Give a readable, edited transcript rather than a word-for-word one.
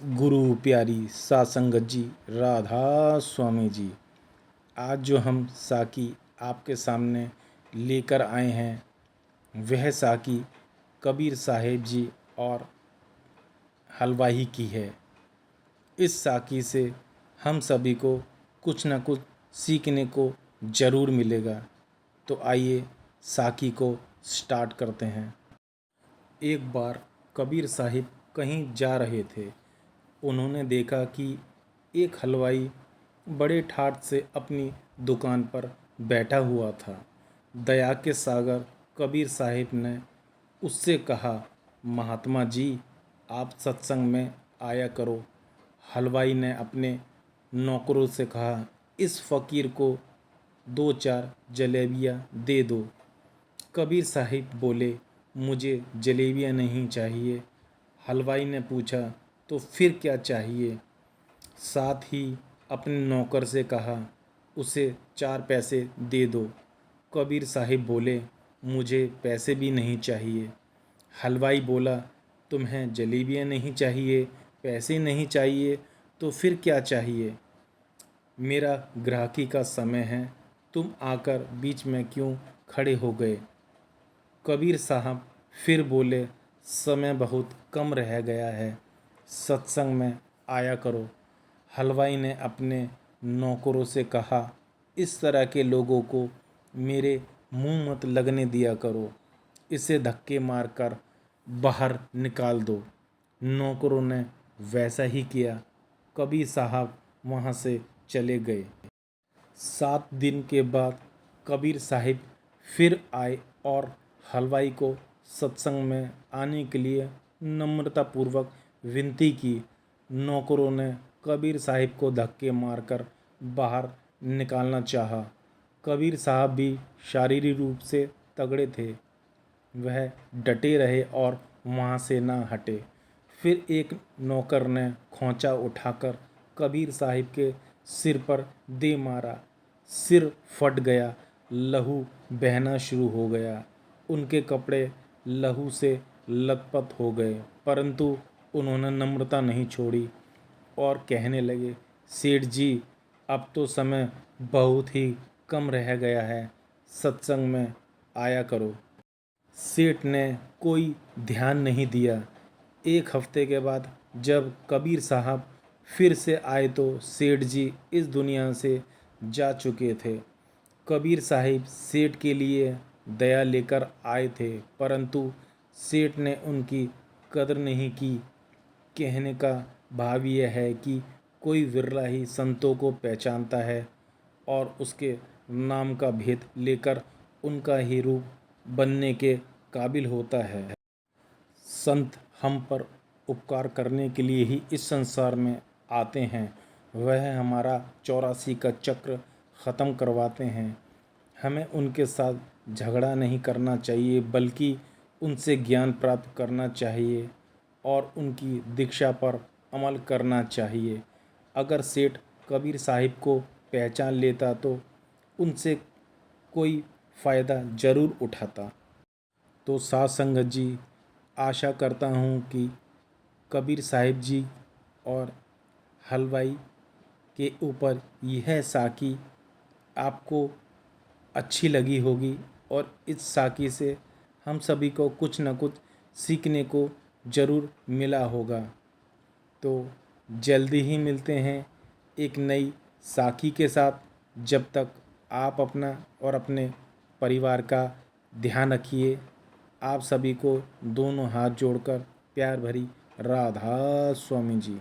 गुरु प्यारी सात संगत जी, राधा स्वामी जी। आज जो हम साकी आपके सामने लेकर आए हैं वह साकी कबीर साहेब जी और हलवाई की है। इस साकी से हम सभी को कुछ न कुछ सीखने को ज़रूर मिलेगा। तो आइए साकी को स्टार्ट करते हैं। एक बार कबीर साहिब कहीं जा रहे थे। उन्होंने देखा कि एक हलवाई बड़े ठाठ से अपनी दुकान पर बैठा हुआ था। दया के सागर कबीर साहिब ने उससे कहा, महात्मा जी, आप सत्संग में आया करो। हलवाई ने अपने नौकरों से कहा, इस फ़कीर को 2-4 जलेबियाँ दे दो। कबीर साहिब बोले, मुझे जलेबियाँ नहीं चाहिए। हलवाई ने पूछा, तो फिर क्या चाहिए? साथ ही अपने नौकर से कहा, उसे 4 पैसे दे दो। कबीर साहिब बोले, मुझे पैसे भी नहीं चाहिए। हलवाई बोला, तुम्हें जलेबियाँ नहीं चाहिए, पैसे नहीं चाहिए, तो फिर क्या चाहिए? मेरा ग्राहकी का समय है, तुम आकर बीच में क्यों खड़े हो गए? कबीर साहब फिर बोले, समय बहुत कम रह गया है, सत्संग में आया करो। हलवाई ने अपने नौकरों से कहा, इस तरह के लोगों को मेरे मुंह मत लगने दिया करो, इसे धक्के मारकर बाहर निकाल दो। नौकरों ने वैसा ही किया। कबीर साहब वहाँ से चले गए। 7 दिन के बाद कबीर साहिब फिर आए और हलवाई को सत्संग में आने के लिए नम्रतापूर्वक विनती की। नौकरों ने कबीर साहिब को धक्के मारकर बाहर निकालना चाहा। कबीर साहब भी शारीरिक रूप से तगड़े थे। वह डटे रहे और वहाँ से ना हटे। फिर एक नौकर ने खोंचा उठाकर कबीर साहिब के सिर पर दे मारा। सिर फट गया, लहू बहना शुरू हो गया। उनके कपड़े लहू से लथपथ हो गए, परंतु उन्होंने नम्रता नहीं छोड़ी और कहने लगे, सेठ जी, अब तो समय बहुत ही कम रह गया है, सत्संग में आया करो। सेठ ने कोई ध्यान नहीं दिया। 1 हफ्ते के बाद जब कबीर साहब फिर से आए तो सेठ जी इस दुनिया से जा चुके थे। कबीर साहिब सेठ के लिए दया लेकर आए थे, परंतु सेठ ने उनकी कदर नहीं की। कहने का भाव यह है कि कोई विरला ही संतों को पहचानता है और उसके नाम का भेद लेकर उनका ही रूप बनने के काबिल होता है। संत हम पर उपकार करने के लिए ही इस संसार में आते हैं। वह हमारा 84 का चक्र ख़त्म करवाते हैं। हमें उनके साथ झगड़ा नहीं करना चाहिए, बल्कि उनसे ज्ञान प्राप्त करना चाहिए और उनकी दीक्षा पर अमल करना चाहिए। अगर सेठ कबीर साहिब को पहचान लेता तो उनसे कोई फ़ायदा ज़रूर उठाता। तो साथ संगत जी, आशा करता हूँ कि कबीर साहिब जी और हलवाई के ऊपर यह साकी आपको अच्छी लगी होगी और इस साकी से हम सभी को कुछ न कुछ सीखने को ज़रूर मिला होगा। तो जल्दी ही मिलते हैं एक नई साकी के साथ। जब तक आप अपना और अपने परिवार का ध्यान रखिए। आप सभी को दोनों हाथ जोड़कर प्यार भरी राधा स्वामी जी।